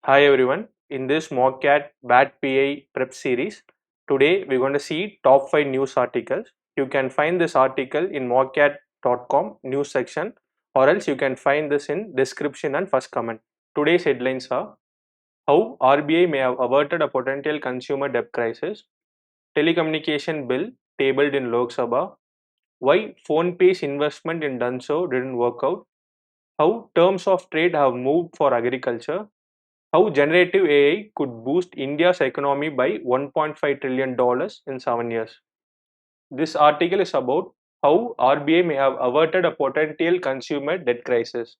Hi everyone, in this Mockcat Bat PI prep series, today we're going to see top 5 news articles. You can find this article in mockcat.com news section or else you can find this in description and first comment. Today's headlines are how RBI may have averted a potential consumer debt crisis, telecommunication bill tabled in Lok Sabha, why PhonePe's investment in Dunso didn't work out, how terms of trade have moved for agriculture, how generative AI could boost India's economy by $1.5 trillion in 7 years. This article is about how RBI may have averted a potential consumer debt crisis.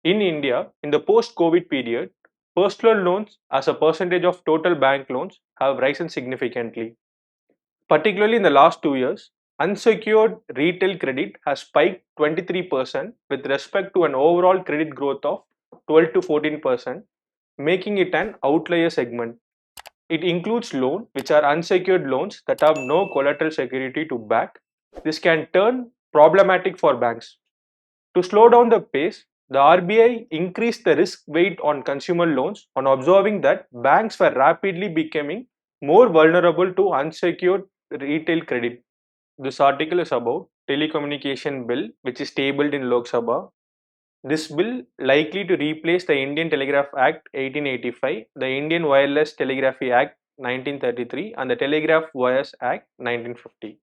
In India, in the post COVID period, personal loans as a percentage of total bank loans have risen significantly. Particularly in the last 2 years, unsecured retail credit has spiked 23% with respect to an overall credit growth of 12 to 14%, making it an outlier segment. It includes loans which are unsecured loans that have no collateral security to back. This can turn problematic for banks. To slow down the pace, the RBI increased the risk weight on consumer loans on observing that banks were rapidly becoming more vulnerable to unsecured retail credit. This article is about telecommunication bill which is tabled in Lok Sabha. This bill likely to replace the Indian Telegraph Act 1885, the Indian Wireless Telegraphy Act 1933 and the Telegraph Wires Act 1950.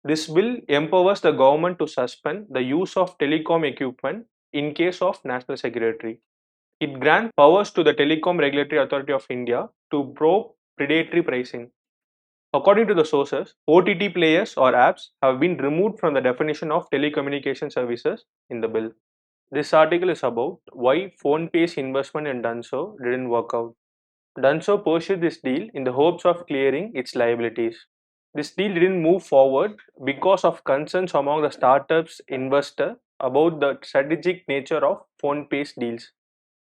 This bill empowers the government to suspend the use of telecom equipment in case of national security. It grants powers to the Telecom Regulatory Authority of India to probe predatory pricing. According to the sources, OTT players or apps have been removed from the definition of telecommunication services in the bill. This article is about why PhonePe's investment in Dunso didn't work out. Dunso pursued this deal in the hopes of clearing its liabilities. This deal didn't move forward because of concerns among the startup's investor about the strategic nature of PhonePe's deals.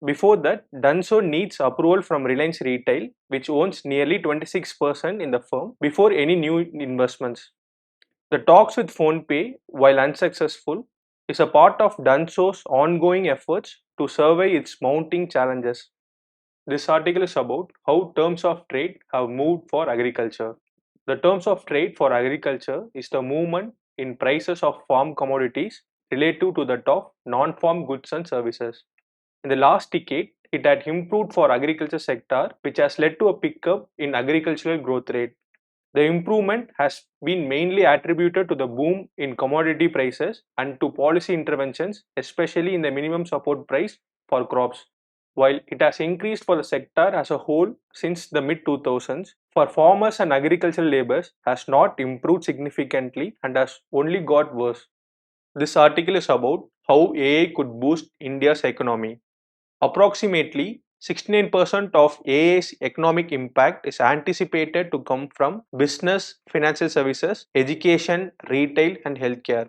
Before that, Dunso needs approval from Reliance Retail, which owns nearly 26% in the firm, before any new investments. The talks with PhonePe, while unsuccessful, is a part of Dunso's ongoing efforts to survey its mounting challenges. This article is about how terms of trade have moved for agriculture. The terms of trade for agriculture is the movement in prices of farm commodities relative to that of non-farm goods and services. In the last decade, it had improved for agriculture sector, which has led to a pickup in agricultural growth rate. The improvement has been mainly attributed to the boom in commodity prices and to policy interventions, especially in the minimum support price for crops. While it has increased for the sector as a whole since the mid 2000s, for farmers and agricultural laborers has not improved significantly and has only got worse. This article is about how AI could boost India's economy. Approximately 69% of AI's economic impact is anticipated to come from business, financial services, education, retail, and healthcare.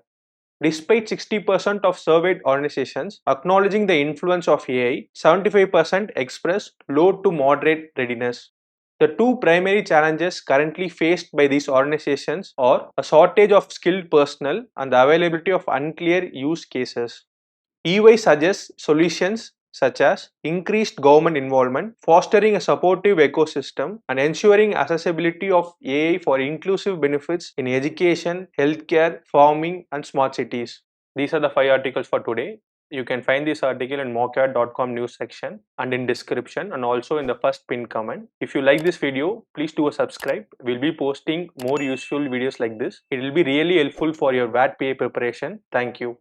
Despite 60% of surveyed organizations acknowledging the influence of AI, 75% express low to moderate readiness. The two primary challenges currently faced by these organizations are a shortage of skilled personnel and the availability of unclear use cases. EY suggests solutions such as increased government involvement, fostering a supportive ecosystem, and ensuring accessibility of AI for inclusive benefits in education, healthcare, farming, and smart cities. These are the 5 articles for today. You can find this article in mockcat.com news section and in description and also in the first pinned comment. If you like this video, please do a subscribe. We'll be posting more useful videos like this. It will be really helpful for your VAT PA preparation. Thank you.